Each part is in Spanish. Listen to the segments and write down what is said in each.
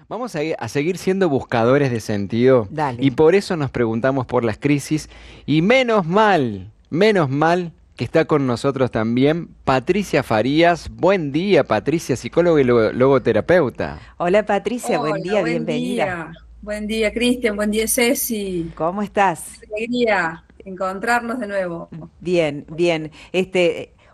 Vamos a seguir siendo buscadores de sentido y Dale. por eso nos preguntamos por las crisis y menos mal que está con nosotros también Patricia Farías. Buen día, Patricia, psicóloga y logoterapeuta. Hola Patricia, buen Hola, día, bienvenida. buen día Cristian, buen día Ceci, ¿Cómo estás? qué alegría encontrarnos de nuevo. Bien, bien.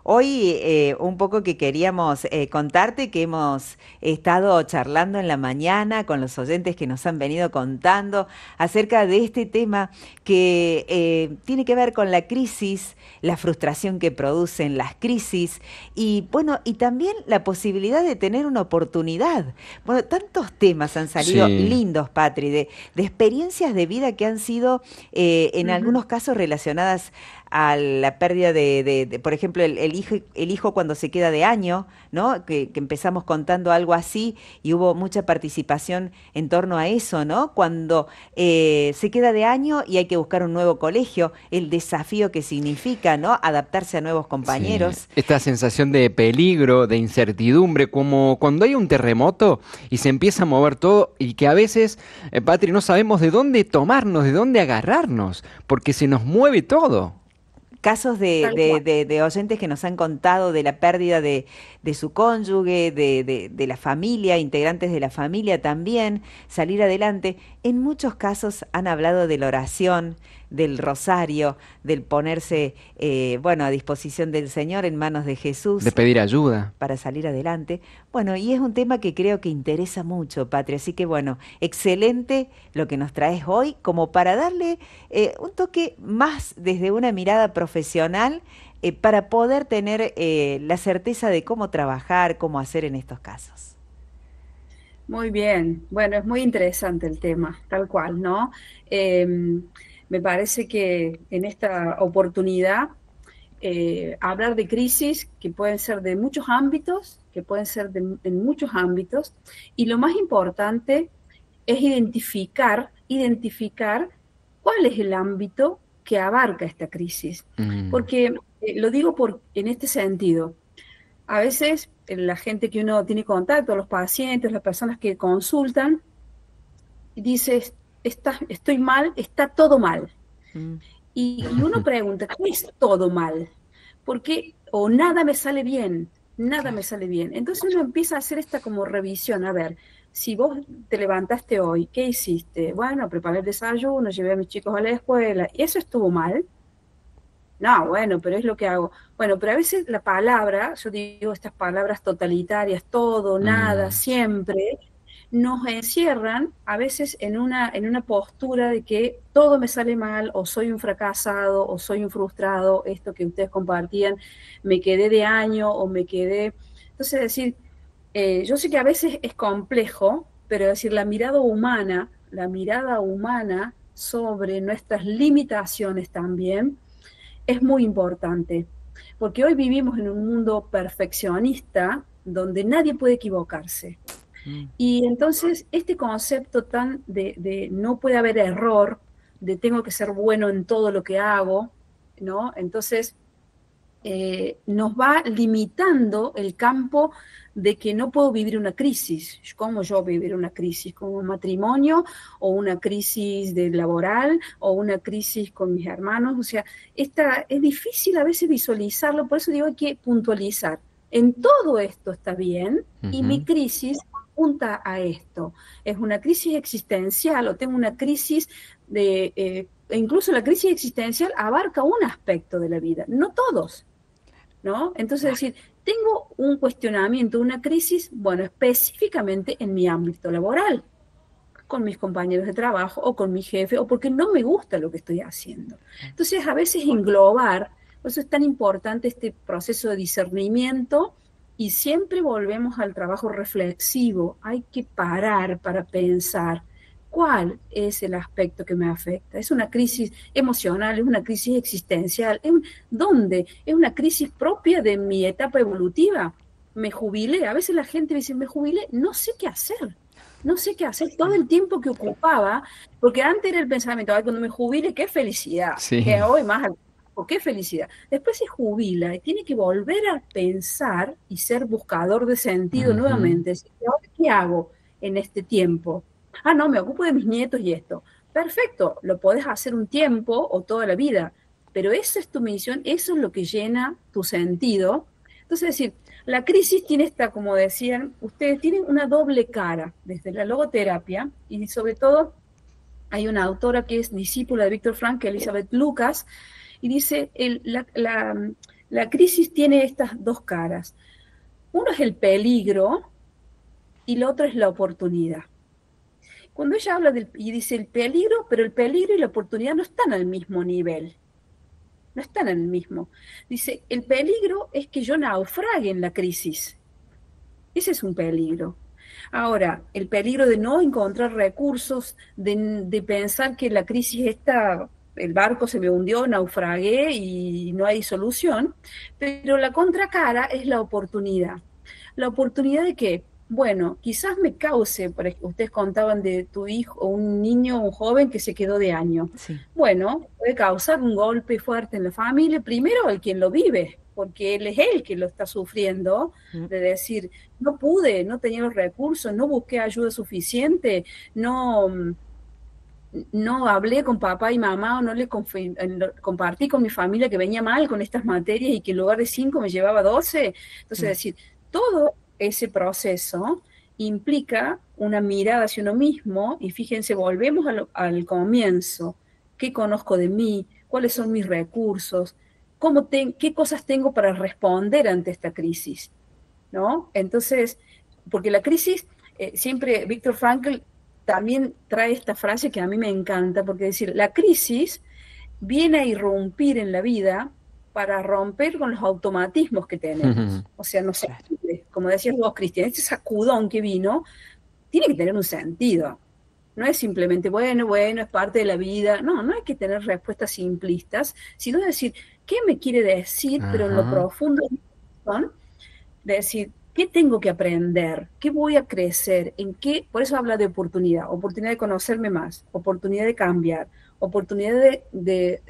Hoy un poco que queríamos contarte que hemos estado charlando en la mañana con los oyentes que nos han venido contando acerca de este tema que tiene que ver con la crisis, la frustración que producen las crisis y bueno, y también la posibilidad de tener una oportunidad. Bueno, tantos temas han salido Sí. lindos, Patri, de experiencias de vida que han sido en Ujú. algunos casos relacionadas a la pérdida por ejemplo, el hijo cuando se queda de año, ¿no? Que empezamos contando algo así y hubo mucha participación en torno a eso, ¿no? Cuando se queda de año y hay que buscar un nuevo colegio, el desafío que significa, ¿no? Adaptarse a nuevos Sí, compañeros. esta sensación de peligro, de incertidumbre, como cuando hay un terremoto y se empieza a mover todo y que a veces, Patri, no sabemos de dónde tomarnos, de dónde agarrarnos, porque se nos mueve todo. Casos Tal cual. de oyentes que nos han contado de la pérdida de su cónyuge, de la familia, integrantes de la familia también, salir adelante. En muchos casos han hablado de la oración, del rosario, del ponerse, bueno, a disposición del Señor en manos de De Jesús pedir ayuda. para salir adelante. Bueno, y es un tema que creo que interesa mucho, Patria. Así que bueno, excelente lo que nos traes hoy, como para darle un toque más desde una mirada profesional para poder tener la certeza de cómo trabajar, cómo hacer en estos casos. Muy bien, bueno, es muy interesante el tema, tal cual, ¿no? Me parece que en esta oportunidad hablar de crisis que pueden ser de muchos ámbitos, que pueden ser en muchos ámbitos, y lo más importante es identificar cuál es el ámbito que abarca esta crisis. Mm, Porque lo digo en este sentido, a veces la gente que uno tiene contacto, los pacientes, las personas que consultan, dice, estoy mal, está todo mal. Mm, Y uno pregunta, ¿qué es todo mal? Porque, o nada me sale bien, nada me claro. sale bien. Entonces uno empieza a hacer esta como revisión, a ver, si vos te levantaste hoy, ¿qué hiciste? Bueno, preparé el desayuno, llevé a mis chicos a la escuela, ¿y eso estuvo mal? No, bueno, pero es lo que hago. Bueno, pero a veces la palabra, yo digo estas palabras totalitarias, todo, nada, Mm, siempre, nos encierran a veces en una postura de que todo me sale mal, o soy un fracasado, o soy un frustrado, esto que ustedes compartían, me quedé de año, o me quedé. Entonces, decir, yo sé que a veces es complejo, pero decir, la mirada humana sobre nuestras limitaciones también es muy importante, porque hoy vivimos en un mundo perfeccionista donde nadie puede equivocarse. mm. Y entonces este concepto de no puede haber error, de tengo que ser bueno en todo lo que hago, ¿no? Entonces nos va limitando el campo de que no puedo vivir una crisis. ¿Cómo yo vivir una crisis? ¿Como un matrimonio o una crisis de laboral o una crisis con mis hermanos? O sea, es difícil a veces visualizarlo, por eso digo hay que puntualizar. En todo esto está bien y mi ujú. crisis apunta a esto. Es una crisis existencial o tengo una crisis e incluso la crisis existencial abarca un aspecto de la vida, no todos. ¿No? Entonces, Claro. decir, tengo un cuestionamiento, una crisis, bueno, específicamente en mi ámbito laboral, con mis compañeros de trabajo o con mi jefe, o porque no me gusta lo que estoy haciendo. Entonces, a veces englobar, por eso es tan importante este proceso de discernimiento y siempre volvemos al trabajo reflexivo. Hay que parar para pensar. ¿Cuál es el aspecto que me afecta? ¿Es una crisis emocional? ¿Es una crisis existencial? ¿Dónde? ¿Es una crisis propia de mi etapa evolutiva? ¿Me jubilé? A veces la gente me dice, me jubilé, no sé qué hacer. No sé qué hacer todo el tiempo que ocupaba, porque antes era el pensamiento, ay, cuando me jubile, qué felicidad, Sí. que hoy más, qué felicidad. Después se jubila y tiene que volver a pensar y ser buscador de sentido Ujú. nuevamente. Decir, ¿ahora qué hago? en este tiempo? Ah, no, me ocupo de mis nietos y esto. Perfecto, lo podés hacer un tiempo o toda la vida, pero esa es tu misión, eso es lo que llena tu sentido. Entonces, es decir, la crisis tiene esta, como decían, ustedes tienen una doble cara desde la logoterapia y sobre todo hay una autora que es discípula de Víctor Frankl, Elizabeth Lucas, y dice, la crisis tiene estas dos caras. Uno es el peligro y el otro es la oportunidad. Cuando ella habla y dice el peligro, pero el peligro y la oportunidad no están al mismo nivel, no están en el mismo. Dice, el peligro es que yo naufrague en la crisis. Ese es un peligro. Ahora, el peligro de no encontrar recursos, de pensar que la crisis está, el barco se me hundió, naufragué y no hay solución, pero la contracara es la oportunidad. ¿La oportunidad de qué? Bueno, quizás me cause, por ejemplo, ustedes contaban de tu hijo, o un niño, un joven que se quedó de año. Sí. Bueno, puede causar un golpe fuerte en la familia, primero el quien lo vive, porque él es el que lo está sufriendo, de decir, no pude, no tenía los recursos, no busqué ayuda suficiente, no hablé con papá y mamá o no le compartí con mi familia que venía mal con estas materias y que en lugar de 5 me llevaba 12. Entonces, es decir, todo ese proceso implica una mirada hacia uno mismo y fíjense, volvemos al comienzo. ¿Qué conozco de mí? ¿Cuáles son mis recursos? ¿Qué cosas tengo para responder ante esta crisis? ¿No? Entonces, porque la crisis, siempre Víctor Frankl también trae esta frase que a mí me encanta, porque decir, la crisis viene a irrumpir en la vida para romper con los automatismos que tenemos. O sea, no sé, como decías vos, Cristian, este sacudón que vino tiene que tener un sentido. No es simplemente, bueno, es parte de la vida. No, no hay que tener respuestas simplistas, sino decir, ¿qué me quiere decir? Pero en lo profundo de decir, ¿qué tengo que aprender? ¿Qué voy a crecer? ¿En qué? Por eso habla de oportunidad de conocerme más, oportunidad de cambiar, oportunidad de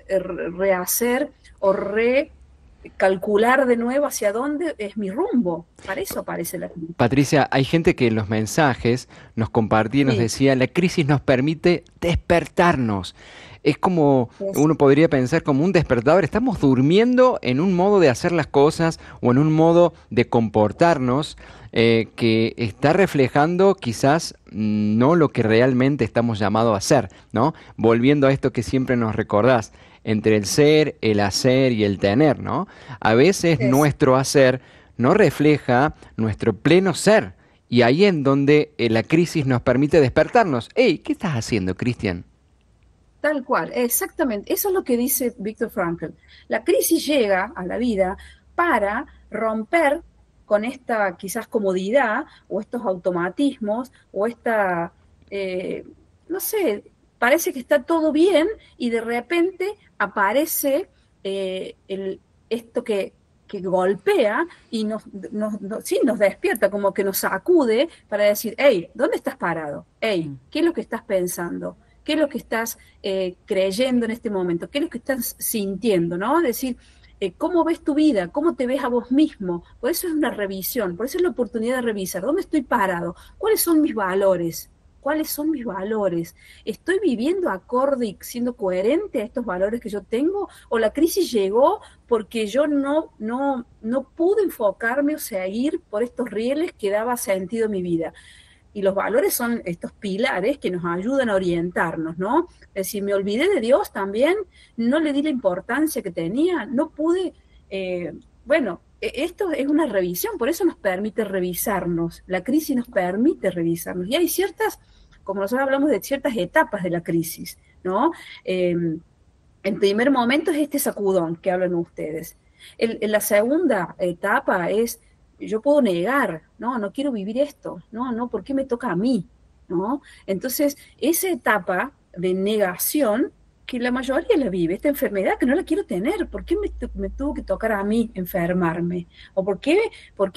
rehacer o recalcular de nuevo hacia dónde es mi rumbo. Para eso aparece la crisis. Patricia, hay gente que en los mensajes nos compartía y nos decía, la crisis nos permite despertarnos. Es como, uno podría pensar como un despertador, estamos durmiendo en un modo de hacer las cosas o en un modo de comportarnos que está reflejando quizás no lo que realmente estamos llamados a hacer, ¿no? Volviendo a esto que siempre nos recordás, entre el ser, el hacer y el tener, ¿no? A veces nuestro hacer no refleja nuestro pleno ser. Y ahí en donde la crisis nos permite despertarnos. Hey, ¿qué estás haciendo, Cristian? Tal cual, exactamente. Eso es lo que dice Víctor Frankl. La crisis llega a la vida para romper con esta quizás comodidad o estos automatismos o esta, no sé, parece que está todo bien y de repente aparece esto que golpea y sí, nos despierta, como que nos sacude para decir, hey, ¿dónde estás parado? Hey, ¿qué es lo que estás pensando? ¿Qué es lo que estás creyendo en este momento? ¿Qué es lo que estás sintiendo? ¿No? Es decir, ¿cómo ves tu vida? ¿Cómo te ves a vos mismo? Por eso es una revisión, por eso es la oportunidad de revisar. ¿Dónde estoy parado? ¿Cuáles son mis valores? ¿Cuáles son mis valores? ¿Estoy viviendo acorde y siendo coherente a estos valores que yo tengo? ¿O la crisis llegó porque yo no pude enfocarme o seguir por estos rieles que daba sentido a mi vida? Y los valores son estos pilares que nos ayudan a orientarnos, ¿no? Es decir, me olvidé de Dios también, no le di la importancia que tenía, no pude, esto es una revisión, por eso nos permite revisarnos, la crisis nos permite revisarnos. Y hay ciertas, como nosotros hablamos de ciertas etapas de la crisis, ¿no? En primer momento es este sacudón que hablan ustedes. En la segunda etapa es, yo puedo negar, no quiero vivir esto, no, ¿por qué me toca a mí? ¿No? Entonces, esa etapa de negación, que la mayoría la vive, esta enfermedad que no la quiero tener, ¿por qué me tuvo que tocar a mí enfermarme? ¿O por qué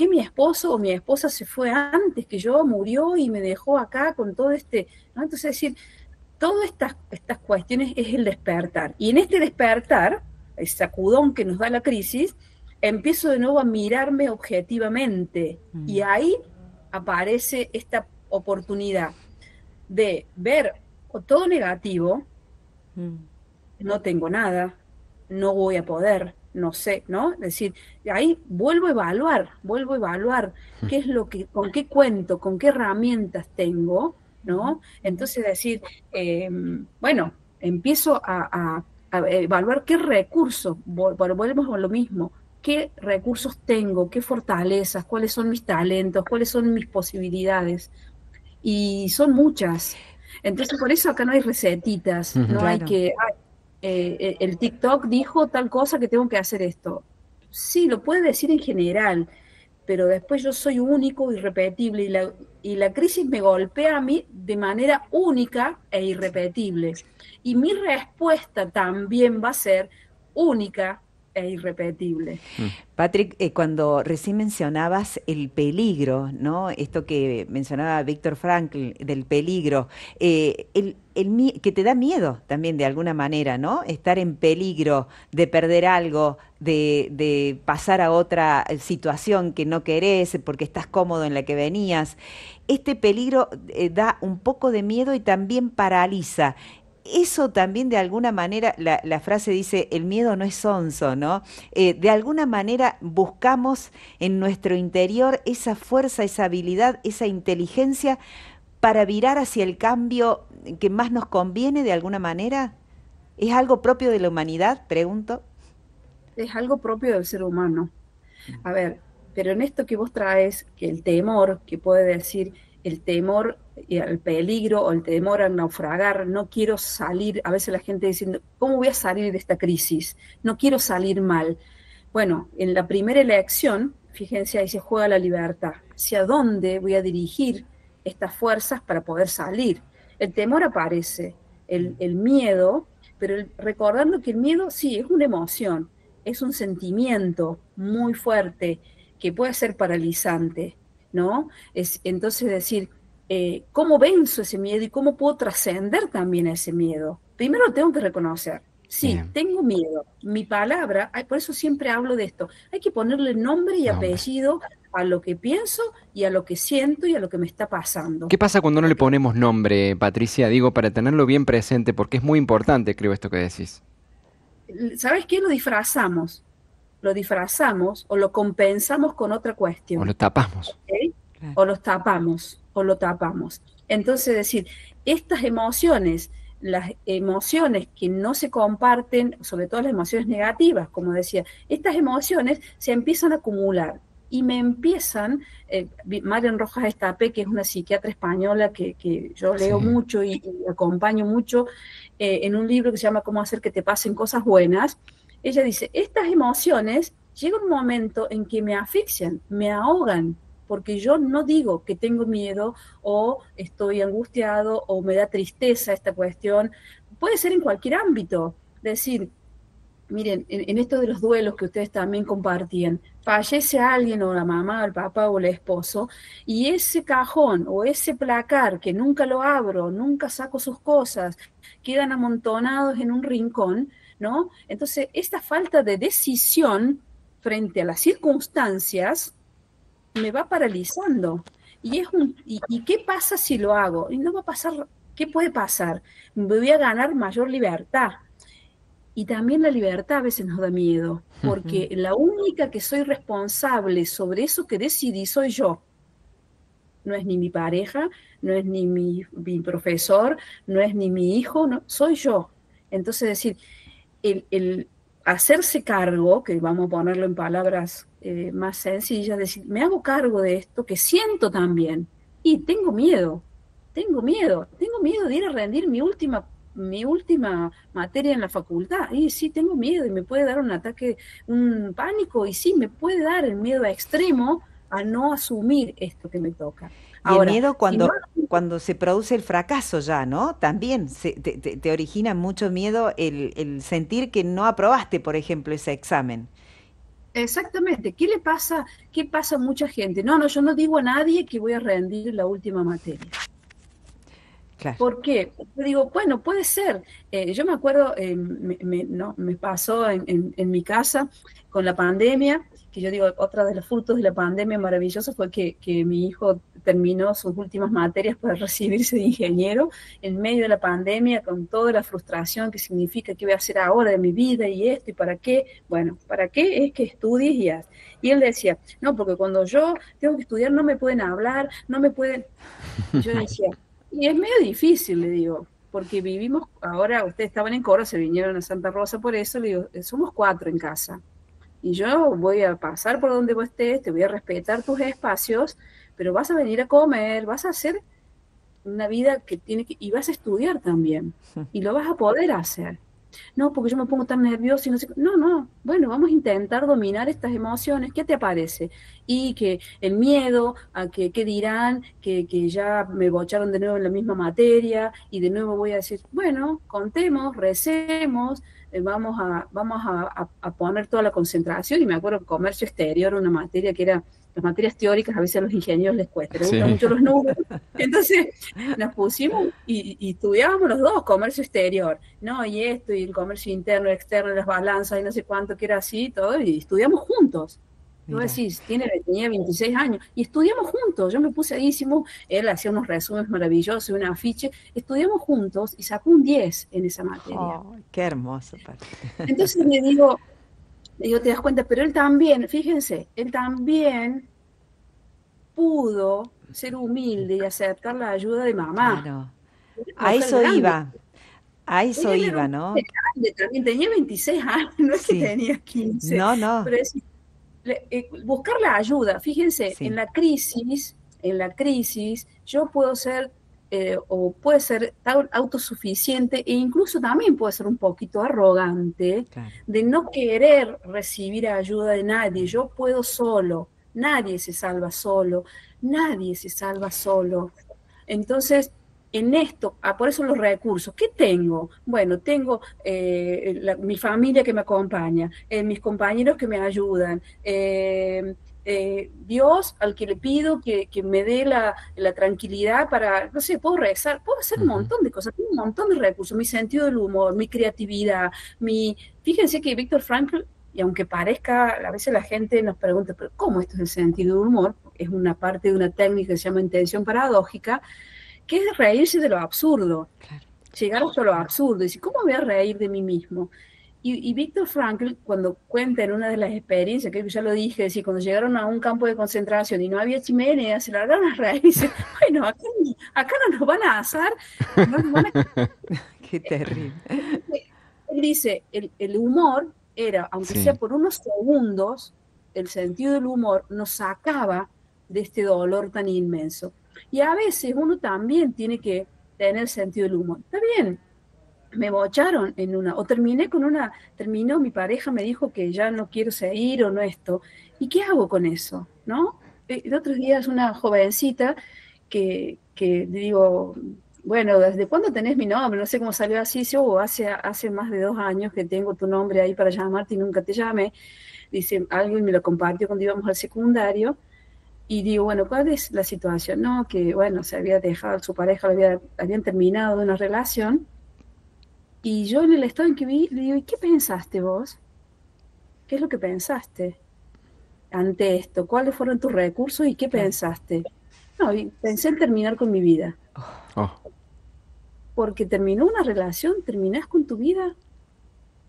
mi esposo o mi esposa se fue antes que yo, murió y me dejó acá con todo este, ¿no? Entonces, es decir, todas estas cuestiones es el despertar. Y en este despertar, el sacudón que nos da la crisis, empiezo de nuevo a mirarme objetivamente y ahí aparece esta oportunidad de ver todo negativo, Mm. no tengo nada, no voy a poder, no sé, ¿no? Es decir, ahí vuelvo a evaluar qué es lo que, con qué cuento, con qué herramientas tengo, ¿no? Entonces decir, bueno, empiezo a evaluar qué recursos, volvemos a lo mismo, qué recursos tengo, qué fortalezas, cuáles son mis talentos, cuáles son mis posibilidades, y son muchas. Entonces, por eso acá no hay recetitas, Ujú. no hay Claro. que, el TikTok dijo tal cosa que tengo que hacer esto. Sí, lo puede decir en general, pero después yo soy único, irrepetible, y la crisis me golpea a mí de manera única e irrepetible. Y mi respuesta también va a ser única e irrepetible. Mm. Patrick, cuando recién mencionabas el peligro, ¿no? Esto que mencionaba Víctor Frankl del peligro, que te da miedo también de alguna manera, ¿no? Estar en peligro de perder algo, de pasar a otra situación que no querés porque estás cómodo en la que venías. Este peligro da un poco de miedo y también paraliza. Eso también de alguna manera, la frase dice, el miedo no es sonso, ¿no? De alguna manera buscamos en nuestro interior esa fuerza, esa habilidad, esa inteligencia para virar hacia el cambio que más nos conviene de alguna manera. ¿Es algo propio de la humanidad? Pregunto. Es algo propio del ser humano. A ver, pero en esto que vos traes, que el temor, que puede decir el temor al peligro o el temor al naufragar, no quiero salir, a veces la gente diciendo, ¿cómo voy a salir de esta crisis? No quiero salir mal. Bueno, en la primera elección, fíjense, ahí se juega la libertad. ¿Hacia dónde voy a dirigir estas fuerzas para poder salir? El temor aparece, el miedo, pero recordando que el miedo sí es una emoción, es un sentimiento muy fuerte que puede ser paralizante, ¿no? Entonces decir, ¿cómo venzo ese miedo y cómo puedo trascender también ese miedo? Primero lo tengo que reconocer. Sí, Bien, tengo miedo. Mi palabra, por eso siempre hablo de esto. Hay que ponerle nombre y nombre. apellido a lo que pienso y a lo que siento y a lo que me está pasando. ¿Qué pasa cuando no le Porque, ponemos nombre, Patricia? Digo, para tenerlo bien presente, porque es muy importante, creo, esto que decís. ¿sabes qué? Lo disfrazamos o lo compensamos con otra O lo cuestión. tapamos. ¿Ok? Claro. O lo tapamos. Entonces, decir, estas emociones, las emociones que no se comparten, sobre todo las emociones negativas, como decía, estas emociones se empiezan a acumular y me empiezan, Marian Rojas Estapé, que es una psiquiatra española que yo leo Sí. mucho y acompaño mucho, en un libro que se llama Cómo hacer que te pasen cosas buenas, ella dice, estas emociones llega un momento en que me asfixian, me ahogan, porque yo no digo que tengo miedo o estoy angustiado o me da tristeza esta cuestión. Puede ser en cualquier ámbito. Decir, miren, en esto de los duelos que ustedes también compartían, fallece alguien o la mamá, el papá o el esposo, y ese cajón o ese placar que nunca lo abro, nunca saco sus cosas, quedan amontonados en un rincón, ¿no? Entonces, esta falta de decisión frente a las circunstancias me va paralizando. ¿Y qué pasa si lo hago? Y no va a pasar, ¿qué puede pasar? Me voy a ganar mayor libertad. Y también la libertad a veces nos da miedo, Mm. porque la única que soy responsable sobre eso que decidí soy yo. No es ni mi pareja, no es ni mi profesor, no es ni mi hijo, no, soy yo. Entonces, decir, el hacerse cargo, que vamos a ponerlo en palabras más sencillas, decir, me hago cargo de esto que siento también y tengo miedo de ir a rendir mi última materia en la facultad. Y sí, tengo miedo y me puede dar un ataque, un pánico y sí, me puede dar el miedo extremo a no asumir esto que me toca. Y el Ahora, miedo si no, cuando se produce el fracaso ya, ¿no? También te origina mucho miedo el sentir que no aprobaste, por ejemplo, ese examen. exactamente, ¿qué le pasa? ¿Qué pasa a mucha gente? No, no, yo no digo a nadie que voy a rendir la última materia. Claro. ¿Por qué? Yo digo, bueno, puede ser. Yo me acuerdo, no, me pasó en mi casa con la pandemia, que yo digo, otra de los frutos de la pandemia maravillosa fue que mi hijo terminó sus últimas materias para recibirse de ingeniero en medio de la pandemia, con toda la frustración que significa qué voy a hacer ahora de mi vida y esto y para qué. Bueno, ¿para qué? Es que estudies y haz. Y él decía, no, porque cuando yo tengo que estudiar no me pueden hablar, no me pueden... Y yo decía, y es medio difícil, le digo, porque vivimos, ahora ustedes estaban en Coro, se vinieron a Santa Rosa por eso, le digo, somos 4 en casa. Y yo voy a pasar por donde vos estés, te voy a respetar tus espacios, pero vas a venir a comer, vas a hacer una vida que tiene que, y vas a estudiar también, y lo vas a poder hacer. No, porque yo me pongo tan nervioso y no sé, no, bueno, vamos a intentar dominar estas emociones. ¿Qué te parece? Y que el miedo a que qué dirán, que ya me bocharon de nuevo en la misma materia, y de nuevo voy a decir, bueno, contemos, recemos, vamos a poner toda la concentración. Y me acuerdo que comercio exterior, una materia que era, las materias teóricas a veces a los ingenieros les cuesta, les gustan mucho los números. Entonces nos pusimos y estudiábamos los dos comercio exterior, ¿no? Y esto, y el comercio interno, externo, las balanzas, y no sé cuánto, que era así, todo, y estudiamos juntos. Tú decís, tenía 26 años, y estudiamos juntos. Yo me puse ahí, él hacía unos resúmenes maravillosos, un afiche, estudiamos juntos y sacó un 10 en esa materia. Oh, qué hermoso. Entonces le digo, te das cuenta, pero él también, fíjense, él también pudo ser humilde y aceptar la ayuda de mamá. Claro. A eso iba, ¿no? También tenía 26 años, no es que tenía 15. No. Pero es buscar la ayuda. Fíjense, en la crisis, yo puedo ser o puede ser autosuficiente, e incluso también puede ser un poquito arrogante, de no querer recibir ayuda de nadie. Yo puedo solo, nadie se salva solo. Entonces, en esto, por eso los recursos, ¿qué tengo? Bueno, tengo mi familia que me acompaña, mis compañeros que me ayudan, Dios al que le pido que me dé la tranquilidad para, no sé, puedo rezar, puedo hacer un montón de cosas, tengo un montón de recursos, mi sentido del humor, mi creatividad, fíjense que Víctor Frankl, y aunque parezca, a veces la gente nos pregunta, pero ¿cómo esto es el sentido del humor? Es una parte de una técnica que se llama intención paradójica, que es reírse de lo absurdo, llegar hasta lo absurdo, y decir, ¿cómo voy a reír de mí mismo? Y Víctor Frankl, cuando cuenta en una de las experiencias, que ya lo dije, decir, cuando llegaron a un campo de concentración y no había chimenea, se largaron a reír y dice, bueno, acá no nos van a asar, no nos van a... Qué terrible. Él dice, el humor era, aunque sea por unos segundos, el sentido del humor nos sacaba de este dolor tan inmenso. Y a veces uno también tiene que tener sentido del humor. Está bien, me bocharon terminó mi pareja, me dijo que ya no quiero seguir o no esto. ¿Y qué hago con eso? ¿No? El otro día es una jovencita que digo, bueno, ¿desde cuándo tenés mi nombre? No sé cómo salió así, hace más de 2 años que tengo tu nombre ahí para llamarte y nunca te llamé. Dice, alguien me lo compartió cuando íbamos al secundario. Y digo, bueno, ¿cuál es la situación? No, que bueno, se había dejado, su pareja habían terminado de una relación, y yo en el estado en que vi, le digo, ¿y qué pensaste vos? ¿Qué es lo que pensaste ante esto? ¿Cuáles fueron tus recursos y qué pensaste? No, y pensé en terminar con mi vida. Porque terminó una relación, terminás con tu vida,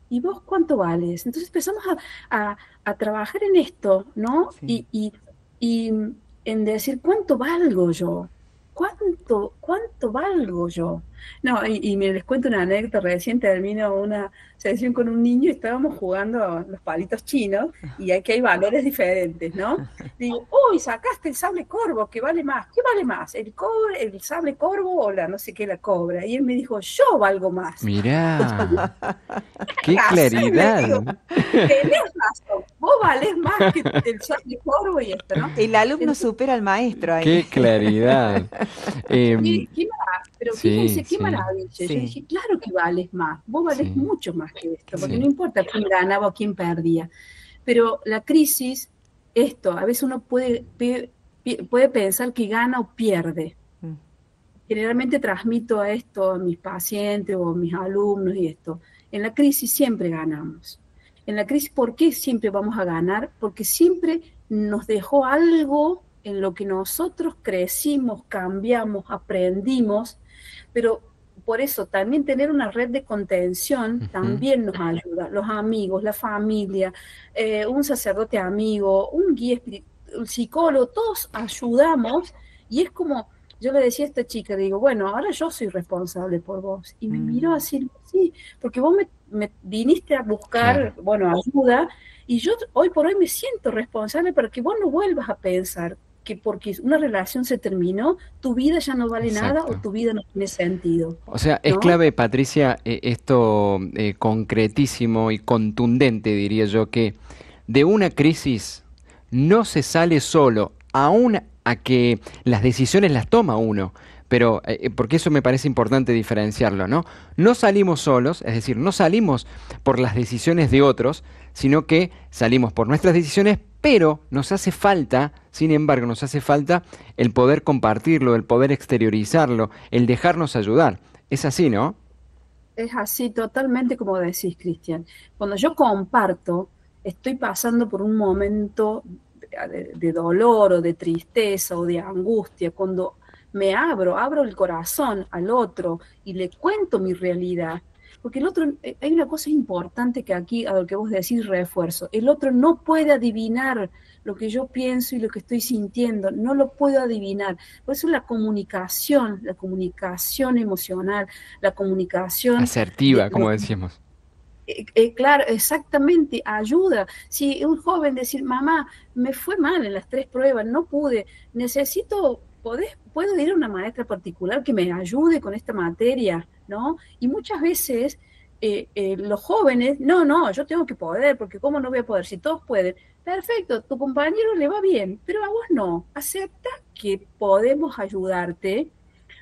¿y vos cuánto vales? Entonces empezamos a trabajar en esto, ¿no? Y en decir, ¿cuánto valgo yo? ¿Cuánto valgo yo? No, y me les cuento una anécdota. Recién termino una sesión con un niño y estábamos jugando a los palitos chinos, y aquí hay valores diferentes, ¿no? Digo, uy, sacaste el sable corvo, que vale más. ¿Qué vale más? ¿El sable corvo o la no sé qué, la cobra? Y él me dijo, yo valgo más. Mirá, qué claridad. Digo, tenés razón, vos valés más que el sable corvo y esto, ¿no? El alumno supera al maestro ahí. Qué claridad. Pero fíjense qué maravilla. Yo dije, claro que vales más, vos valés mucho más que esto, porque no importa quién ganaba o quién perdía. Pero la crisis, a veces uno puede pensar que gana o pierde. Generalmente transmito esto a mis pacientes o a mis alumnos y esto. En la crisis siempre ganamos. En la crisis, ¿por qué siempre vamos a ganar? Porque siempre nos dejó algo en lo que nosotros crecimos, cambiamos, aprendimos, pero por eso también tener una red de contención Ujú. también nos ayuda. Los amigos, la familia, un sacerdote amigo, un guía espiritual, un psicólogo, todos ayudamos y es como, yo le decía a esta chica, digo, bueno, ahora yo soy responsable por vos. Y me miró Mm, así, sí, porque vos me viniste a Claro, buscar, bueno, ayuda, y yo hoy por hoy me siento responsable para que vos no vuelvas a pensar que porque una relación se terminó, tu vida ya no vale nada o exacto. tu vida no tiene sentido, O sea, es ¿no? clave, Patricia, esto concretísimo y contundente, diría yo, que de una crisis no se sale solo, aún a que las decisiones las toma uno. Pero, porque eso me parece importante diferenciarlo, ¿no? No salimos solos, es decir, no salimos por las decisiones de otros, sino que salimos por nuestras decisiones, pero nos hace falta, sin embargo, nos hace falta el poder compartirlo, el poder exteriorizarlo, el dejarnos ayudar. Es así, ¿no? Es así, totalmente como decís, Cristian. Cuando yo comparto, estoy pasando por un momento de dolor o de tristeza o de angustia, cuando me abro el corazón al otro y le cuento mi realidad, porque el otro, hay una cosa importante que aquí, a lo que vos decís, refuerzo, el otro no puede adivinar lo que yo pienso y lo que estoy sintiendo, no lo puedo adivinar. Por eso la comunicación emocional, la comunicación de Asertiva, lo como que decíamos. claro, exactamente, ayuda. Si un joven decir, mamá, me fue mal en las 3 pruebas, no pude, necesito, puedo ir a una maestra particular que me ayude con esta materia, ¿no? Y muchas veces los jóvenes, no, yo tengo que poder, porque ¿cómo no voy a poder? Si todos pueden, perfecto, tu compañero le va bien, pero a vos no. Acepta que podemos ayudarte,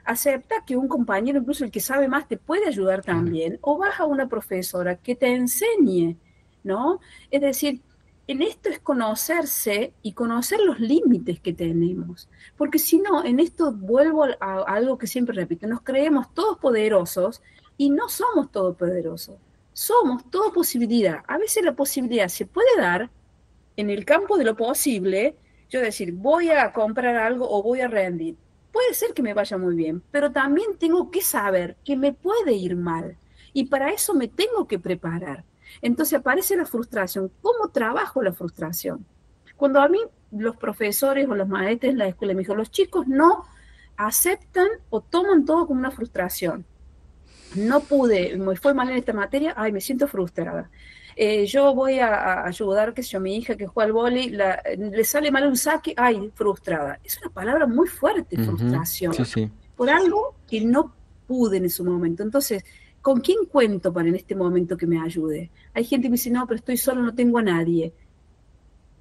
acepta que un compañero, incluso el que sabe más, te puede ayudar Claro. también, o vas a una profesora que te enseñe, ¿no? Es decir, en esto es conocerse y conocer los límites que tenemos, porque si no, en esto vuelvo a algo que siempre repito, nos creemos todos poderosos y no somos todopoderosos, somos todo posibilidad. A veces la posibilidad se puede dar en el campo de lo posible, yo decir, voy a comprar algo o voy a rendir. Puede ser que me vaya muy bien, pero también tengo que saber que me puede ir mal. Y para eso me tengo que preparar. Entonces aparece la frustración. ¿Cómo trabajo la frustración? Cuando a mí los profesores o los maestros en la escuela me dijeron, los chicos no aceptan o toman todo como una frustración. No pude, me fue mal en esta materia, ay, me siento frustrada. Yo voy a ayudar, qué sé yo, mi hija que juega al vóley, le sale mal un saque, ay, frustrada. Es una palabra muy fuerte, Ujú. frustración, Sí, sí. por algo que no pude en su momento. Entonces, ¿con quién cuento para en este momento que me ayude? Hay gente que me dice, no, pero estoy solo, no tengo a nadie.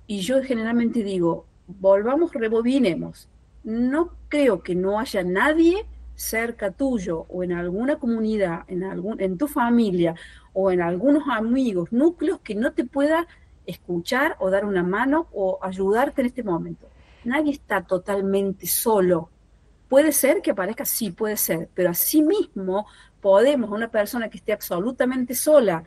Y yo generalmente digo, volvamos, rebobinemos. No creo que no haya nadie cerca tuyo o en alguna comunidad, en tu familia o en algunos amigos, núcleos que no te pueda escuchar o dar una mano o ayudarte en este momento. Nadie está totalmente solo. Puede ser que aparezca, sí, puede ser, pero asimismo podemos, una persona que esté absolutamente sola,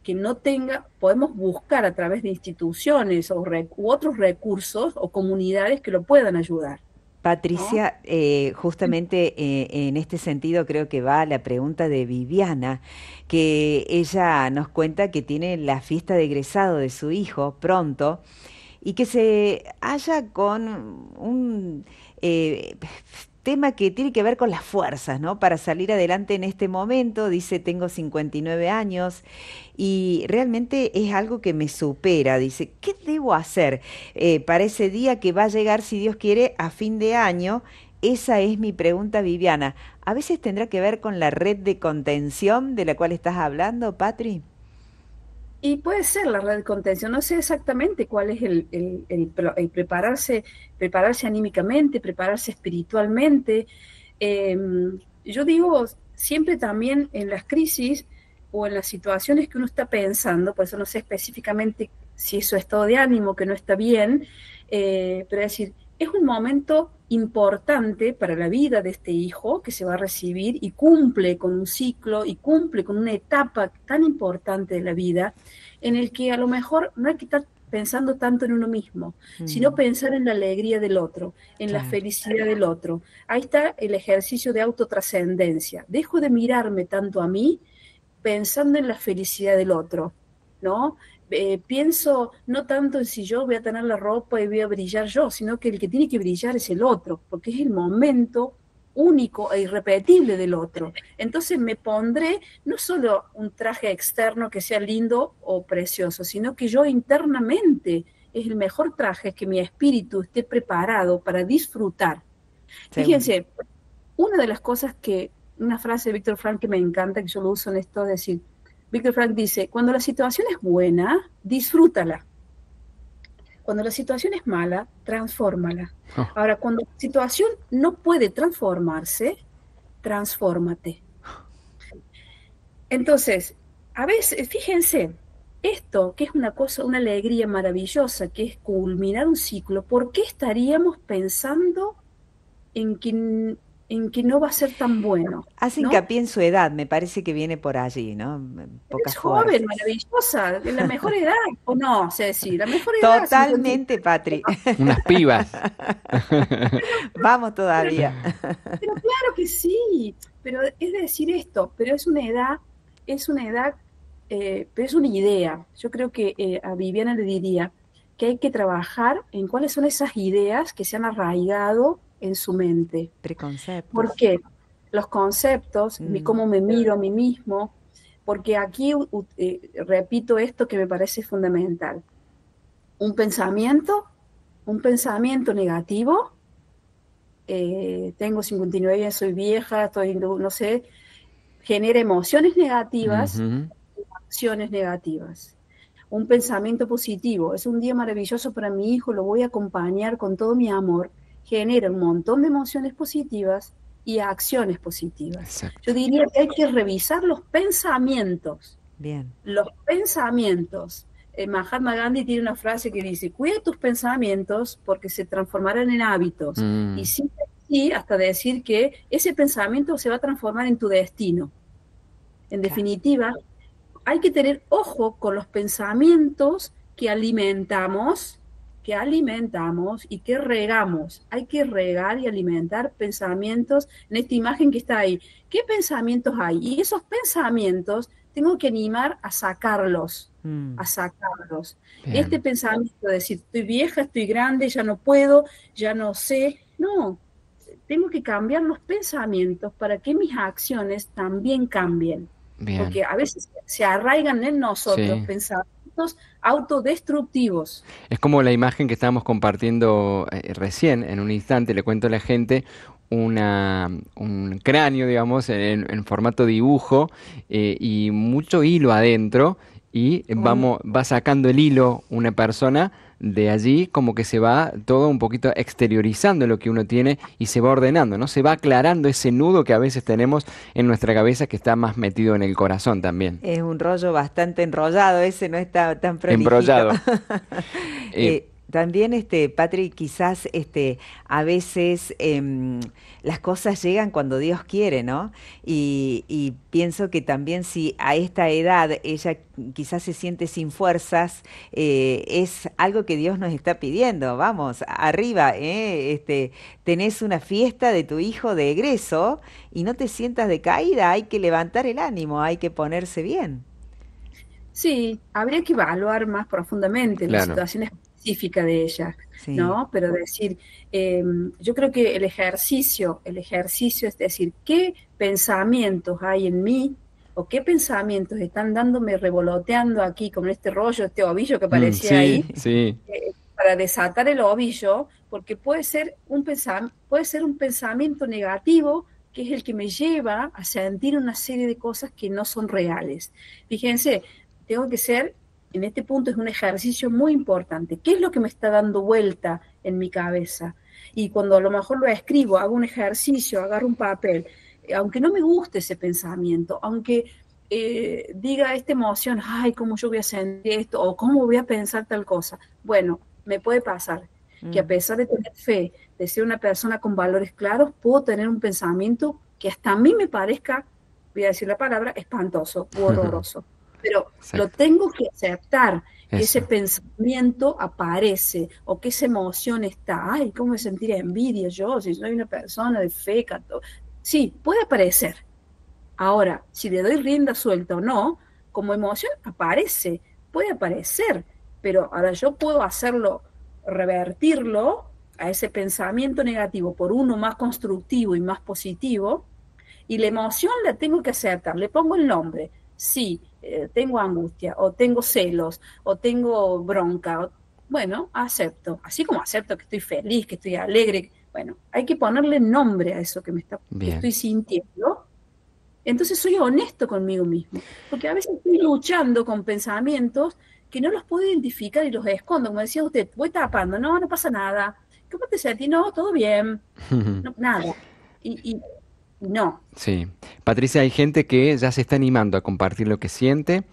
que no tenga, podemos buscar a través de instituciones u otros recursos o comunidades que lo puedan ayudar, ¿no? Patricia, justamente en este sentido creo que va la pregunta de Viviana, que ella nos cuenta que tiene la fiesta de egresado de su hijo pronto y que se halla con un tema que tiene que ver con las fuerzas, ¿no? Para salir adelante en este momento, dice, tengo 59 años y realmente es algo que me supera, dice, ¿qué debo hacer para ese día que va a llegar, si Dios quiere, a fin de año? Esa es mi pregunta, Viviana. ¿A veces tendrá que ver con la red de contención de la cual estás hablando, Patri? Y puede ser la red de contención, no sé exactamente cuál es el prepararse anímicamente, prepararse espiritualmente. Eh, yo digo, siempre también en las crisis o en las situaciones que uno está pensando, por eso no sé específicamente si es su estado de ánimo que no está bien, pero es decir, es un momento importante para la vida de este hijo que se va a recibir y cumple con un ciclo y cumple con una etapa tan importante de la vida en el que a lo mejor no hay que estar pensando tanto en uno mismo, sino pensar en la alegría del otro, en la Claro. felicidad del otro. Ahí está el ejercicio de autotrascendencia. Dejo de mirarme tanto a mí pensando en la felicidad del otro, ¿no? Pienso no tanto en si yo voy a tener la ropa y voy a brillar yo, sino que el que tiene que brillar es el otro, porque es el momento único e irrepetible del otro. Entonces me pondré no solo un traje externo que sea lindo o precioso, sino que yo internamente es el mejor traje, que mi espíritu esté preparado para disfrutar. Seguro. Fíjense, una de las cosas una frase de Víctor Frank que me encanta, que yo lo uso en esto, es decir, Víctor Frank dice, cuando la situación es buena, disfrútala. Cuando la situación es mala, transfórmala. Oh, Ahora, cuando la situación no puede transformarse, transfórmate. Entonces, a veces, fíjense, esto que es una cosa, una alegría maravillosa, que es culminar un ciclo, ¿por qué estaríamos pensando en que no va a ser tan bueno? Hace ¿No? hincapié en su edad, me parece que viene por allí, ¿no? En Es pocas joven, fuerzas. maravillosa, de la mejor edad, o no, sé decir, la mejor edad, 50. Totalmente, Patri. unas pibas. Vamos Pero, todavía. pero claro que sí, pero es decir esto, pero es una edad, pero es una idea. Yo creo que a Viviana le diría que hay que trabajar en cuáles son esas ideas que se han arraigado en su mente. ¿Por Preconceptos. qué? Los conceptos, Mm, cómo me miro a mí mismo, porque aquí repito esto que me parece fundamental. Un pensamiento, un pensamiento negativo, tengo 59 años, soy vieja, estoy, no sé, genera emociones negativas, Ujú. acciones negativas. Un pensamiento positivo, es un día maravilloso para mi hijo, lo voy a acompañar con todo mi amor, genera un montón de emociones positivas y acciones positivas. Yo Exacto. diría que hay que revisar los pensamientos. bien, Los pensamientos. Mahatma Gandhi tiene una frase que dice, cuida tus pensamientos porque se transformarán en hábitos. Y Mm, sí, sí, hasta decir que ese pensamiento se va a transformar en tu destino. En claro. definitiva, hay que tener ojo con los pensamientos que alimentamos y que regamos. Hay que regar y alimentar pensamientos en esta imagen que está ahí. ¿Qué pensamientos hay? Y esos pensamientos tengo que animar a sacarlos, a Mm, sacarlos. Este bien, pensamiento de decir, estoy vieja, estoy grande, ya no puedo, ya no sé. No, tengo que cambiar los pensamientos para que mis acciones también cambien, bien. porque a veces se arraigan en nosotros Sí. pensamientos autodestructivos. Es como la imagen que estábamos compartiendo recién, en un instante, le cuento a la gente, un cráneo, digamos, en formato dibujo y mucho hilo adentro y un- va sacando el hilo una persona de allí, como que se va todo un poquito exteriorizando lo que uno tiene y se va ordenando, ¿no? Se va aclarando ese nudo que a veces tenemos en nuestra cabeza que está más metido en el corazón también, es un rollo bastante enrollado, ese no está tan prolijito. embrollado. Eh, También, Patri, quizás a veces las cosas llegan cuando Dios quiere, ¿no? Y pienso que también si a esta edad ella quizás se siente sin fuerzas, es algo que Dios nos está pidiendo. Vamos, arriba, ¿eh? Tenés una fiesta de tu hijo de egreso y no te sientas decaída, hay que levantar el ánimo, hay que ponerse bien. Sí, habría que evaluar más profundamente la claro. situación específica de ella, Sí. ¿no? Pero decir, eh, yo creo que el ejercicio es decir, ¿qué pensamientos hay en mí o qué pensamientos están dándome revoloteando aquí con este rollo, este ovillo que Mm, aparecía sí, ahí, sí, para desatar el ovillo? Porque puede ser un pensamiento negativo que es el que me lleva a sentir una serie de cosas que no son reales. Fíjense, tengo que ser, en este punto es un ejercicio muy importante. ¿Qué es lo que me está dando vuelta en mi cabeza? Y cuando a lo mejor lo escribo, hago un ejercicio, agarro un papel, aunque no me guste ese pensamiento, aunque diga esta emoción, ay, ¿cómo yo voy a sentir esto? O ¿cómo voy a pensar tal cosa? Bueno, me puede pasar. que a pesar de tener fe, de ser una persona con valores claros, puedo tener un pensamiento que hasta a mí me parezca, voy a decir la palabra, espantoso u horroroso. Pero lo Exacto. tengo que aceptar, que ese Eso. pensamiento aparece, o que esa emoción está. Ay, ¿cómo me sentiría envidia yo si soy una persona de fe? Sí, puede aparecer. Ahora, si le doy rienda suelta o no, como emoción aparece, puede aparecer, pero ahora yo puedo hacerlo, revertirlo a ese pensamiento negativo por uno más constructivo y más positivo, y la emoción la tengo que aceptar, le pongo el nombre. Sí, tengo angustia, o tengo celos, o tengo bronca. Bueno, acepto. Así como acepto que estoy feliz, que estoy alegre. Bueno, hay que ponerle nombre a eso que Bien. estoy sintiendo. Entonces soy honesto conmigo mismo. Porque a veces estoy luchando con pensamientos que no los puedo identificar y los escondo. Como decía usted, voy tapando. No, no pasa nada. ¿Cómo te sentís? No, todo bien. No, nada. Y no. Sí. Patricia, hay gente que ya se está animando a compartir lo que siente.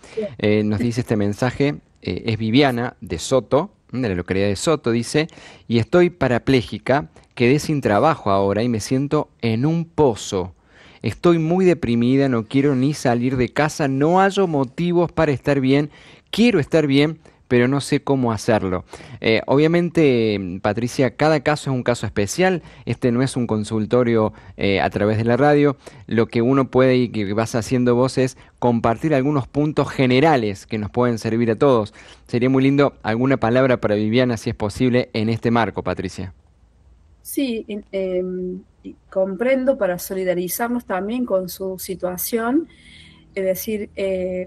Nos dice este mensaje, es Viviana de Soto, de la localidad de Soto, dice, y estoy parapléjica, quedé sin trabajo ahora y me siento en un pozo. Estoy muy deprimida, no quiero ni salir de casa, no hallo motivos para estar bien, quiero estar bien, pero no sé cómo hacerlo. Obviamente, Patricia, cada caso es un caso especial, este no es un consultorio a través de la radio, lo que uno puede y que vas haciendo vos es compartir algunos puntos generales que nos pueden servir a todos. Sería muy lindo alguna palabra para Viviana, si es posible, en este marco, Patricia. Sí, y comprendo para solidarizarnos también con su situación, es decir,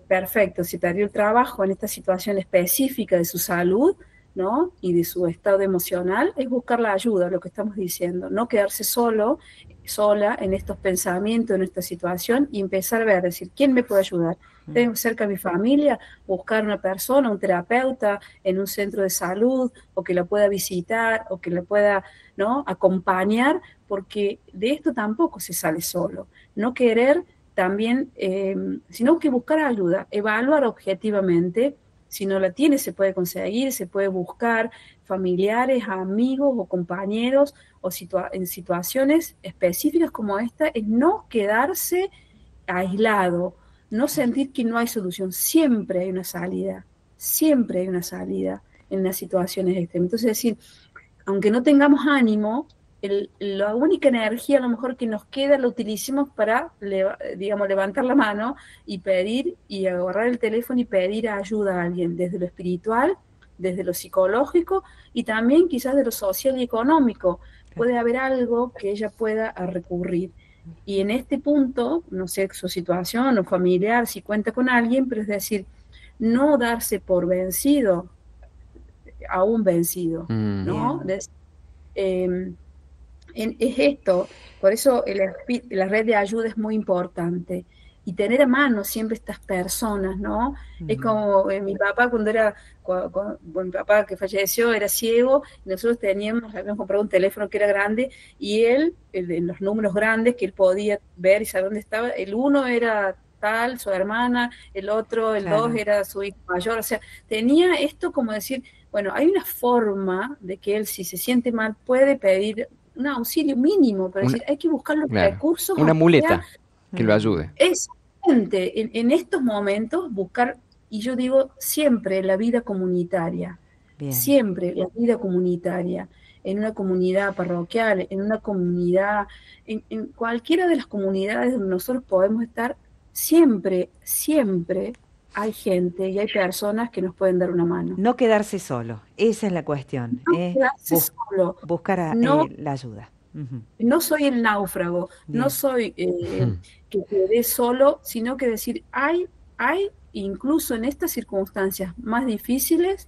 perfecto, si perdió el trabajo en esta situación específica de su salud, ¿no? Y de su estado emocional, es buscar la ayuda, lo que estamos diciendo, no quedarse solo, sola en estos pensamientos, en esta situación, y empezar a ver, decir, ¿quién me puede ayudar? Tengo cerca a mi familia, buscar una persona, un terapeuta en un centro de salud, o que la pueda visitar, o que la pueda, ¿no?, acompañar, porque de esto tampoco se sale solo. No querer también, sino que buscar ayuda, evaluar objetivamente. Si no la tiene, se puede conseguir, se puede buscar familiares, amigos o compañeros, o en situaciones específicas como esta, es no quedarse aislado, no sentir que no hay solución. Siempre hay una salida, siempre hay una salida en las situaciones extremas. Entonces, es decir, aunque no tengamos ánimo, la única energía a lo mejor que nos queda la utilicemos para, digamos, levantar la mano y pedir y agarrar el teléfono y pedir ayuda a alguien, desde lo espiritual, desde lo psicológico y también quizás de lo social y económico. Puede haber algo que ella pueda recurrir. Y en este punto, no sé su situación o familiar, si cuenta con alguien, pero es decir, no darse por vencido, aún vencido, Mm, ¿no? Bien. Eh, es esto, por eso la red de ayuda es muy importante. Y tener a mano siempre estas personas, ¿no? Es Mm. como mi papá cuando era, bueno, mi papá que falleció era ciego, y nosotros habíamos comprado un teléfono que era grande, y él, de los números grandes que él podía ver y saber dónde estaba, el uno era tal, su hermana, el otro, el dos Claro. era su hijo mayor, o sea, tenía esto como decir, bueno, hay una forma de que él, si se siente mal, puede pedir un auxilio mínimo, pero una, decir, hay que buscar los claro, recursos, una aunque sea muleta que lo Mm. ayude. exactamente en estos momentos, buscar, y yo digo siempre la vida comunitaria, Bien. siempre la vida comunitaria, en una comunidad parroquial, en una comunidad, en cualquiera de las comunidades donde nosotros podemos estar, siempre, siempre hay gente y hay personas que nos pueden dar una mano. No quedarse solo, esa es la cuestión, No quedarse solo, buscar no. la ayuda. Ujú. No soy el náufrago, no Bien. soy que quedé solo, sino que decir, hay incluso en estas circunstancias más difíciles,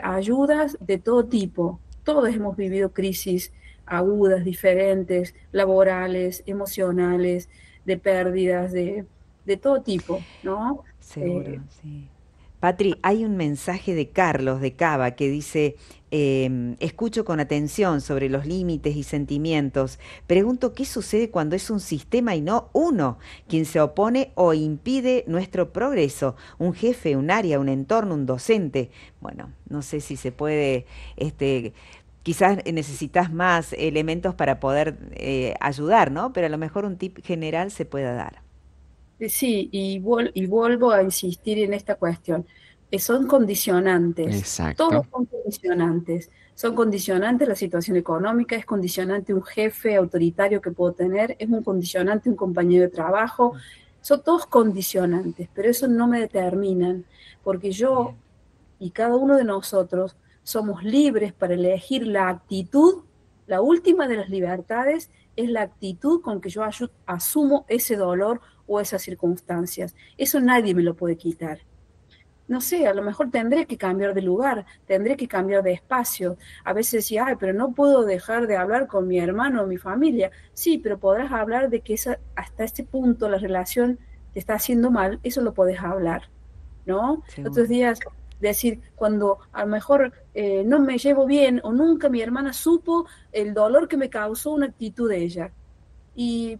ayudas de todo tipo. Todos hemos vivido crisis agudas, diferentes, laborales, emocionales, de pérdidas, de todo tipo, ¿no? Seguro, Eh, sí. Patri, hay un mensaje de Carlos de Cava que dice, escucho con atención sobre los límites y sentimientos. Pregunto qué sucede cuando es un sistema y no uno quien se opone o impide nuestro progreso. Un jefe, un área, un entorno, un docente. Bueno, no sé si se puede, quizás necesitas más elementos para poder ayudar, ¿no? Pero a lo mejor un tip general se pueda dar. Sí, y vuelvo a insistir en esta cuestión. Son condicionantes, todos Exacto. son condicionantes. Son condicionantes la situación económica, es condicionante un jefe autoritario que puedo tener, es un condicionante un compañero de trabajo. Son todos condicionantes, pero eso no me determinan, porque yo Bien. y cada uno de nosotros somos libres para elegir la actitud. La última de las libertades es la actitud con que yo asumo ese dolor o esas circunstancias. Eso nadie me lo puede quitar. No sé, a lo mejor tendré que cambiar de lugar, tendré que cambiar de espacio. A veces decía, ay, pero no puedo dejar de hablar con mi hermano o mi familia. Sí, pero podrás hablar de que hasta este punto la relación te está haciendo mal, eso lo podés hablar, ¿no? Otros Seguro. días decir, cuando a lo mejor no me llevo bien o nunca mi hermana supo el dolor que me causó una actitud de ella.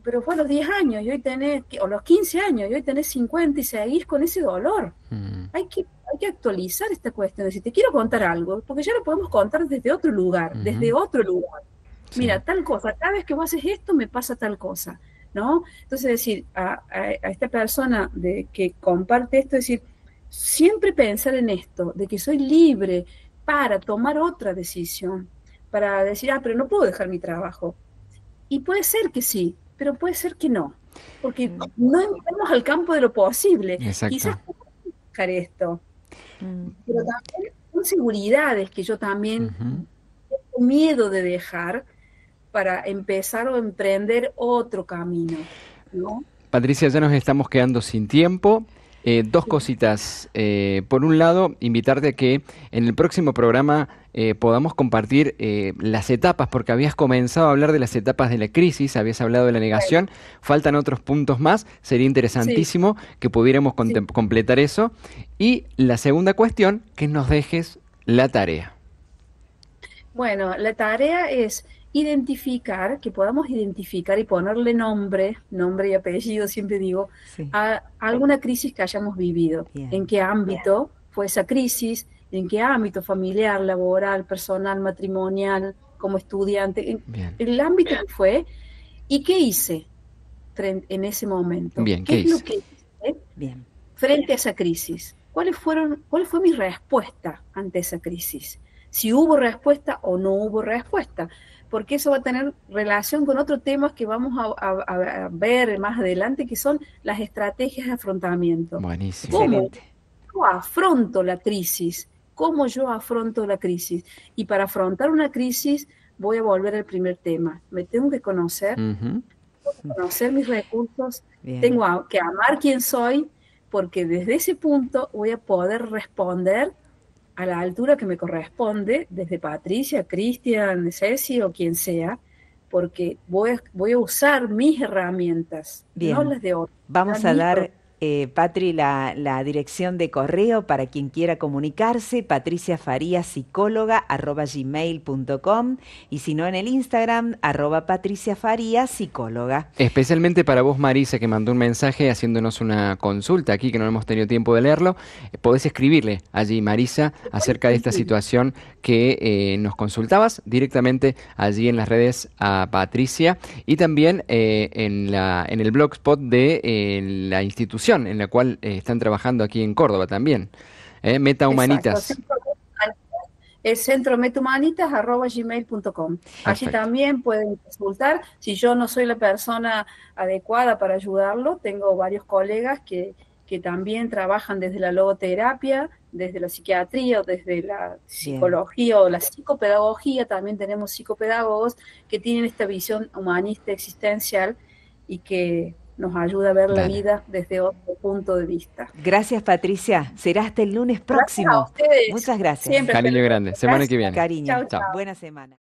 Pero fue a los 10 años y hoy tenés, o los 15 años y hoy tenés 50 y seguís con ese dolor. Mm, Hay que actualizar esta cuestión. Si te quiero contar algo, porque ya lo podemos contar desde otro lugar, desde ujú, otro lugar. sí. Mira, tal cosa, cada vez que vos haces esto me pasa tal cosa, ¿no? Entonces decir, a esta persona que comparte esto, decir, siempre pensar en esto, de que soy libre para tomar otra decisión, para decir, pero no puedo dejar mi trabajo. Y puede ser que sí, pero puede ser que no, porque Mm, no entramos al campo de lo posible. Quizás Exacto. puedo dejar esto, mm, pero también son seguridades que yo también Ujú. tengo miedo de dejar para empezar o emprender otro camino, ¿no? Patricia, ya nos estamos quedando sin tiempo. Dos Sí, cositas. Por un lado, invitarte a que en el próximo programa podamos compartir las etapas, porque habías comenzado a hablar de las etapas de la crisis, habías hablado de la bueno, negación, faltan otros puntos más, sería sí, interesantísimo que pudiéramos sí. completar eso. Y la segunda cuestión, que nos dejes la tarea. Bueno, la tarea es identificar, que podamos identificar y ponerle nombre y apellido, siempre digo, sí, a alguna crisis que hayamos vivido. ¿En bien, qué ámbito fue esa crisis? ¿En qué ámbito familiar, laboral, personal, matrimonial, como estudiante? En Bien, el ámbito que fue y qué hice en ese momento. bien, ¿Qué ¿qué es lo hice? que hice bien. frente a esa crisis? ¿Cuál fue mi respuesta ante esa crisis? Si hubo respuesta o no hubo respuesta, porque eso va a tener relación con otros temas que vamos a ver más adelante, que son las estrategias de afrontamiento. Buenísimo. ¿Cómo Excelente. yo afronto la crisis? ¿Cómo yo afronto la crisis? Y para afrontar una crisis voy a volver al primer tema. Me tengo que Ujú. conocer mis recursos, Bien. tengo que amar quién soy, porque desde ese punto voy a poder responder a la altura que me corresponde, desde Patricia, Cristian, Ceci o quien sea, porque voy a usar mis herramientas, no Bien, las de otros, vamos a mis dar, propias. Patri, la dirección de correo para quien quiera comunicarse, patriciafariasicóloga@gmail.com y si no en el Instagram, @patriciafariasicóloga. Especialmente para vos, Marisa, que mandó un mensaje haciéndonos una consulta aquí, que no hemos tenido tiempo de leerlo, podés escribirle allí, Marisa, acerca de esta situación que nos consultabas directamente allí en las redes a Patricia y también en el blogspot de la institución en la cual están trabajando aquí en Córdoba también, Meta Exacto. Humanitas. Es centrometumanitas@gmail.com. Allí Perfecto. también pueden consultar. Si yo no soy la persona adecuada para ayudarlo, tengo varios colegas que también trabajan desde la logoterapia, desde la psiquiatría o desde la Bien, psicología o la psicopedagogía. También tenemos psicopedagogos que tienen esta visión humanista existencial y que nos ayuda a ver la Dale. vida desde otro punto de vista. gracias Patricia, será hasta el lunes Gracias a próximo. ustedes. Muchas gracias. Siempre espero. Cariño grande. Semana que Gracias. viene. Cariño, Chao, Chao. chao. buena semana.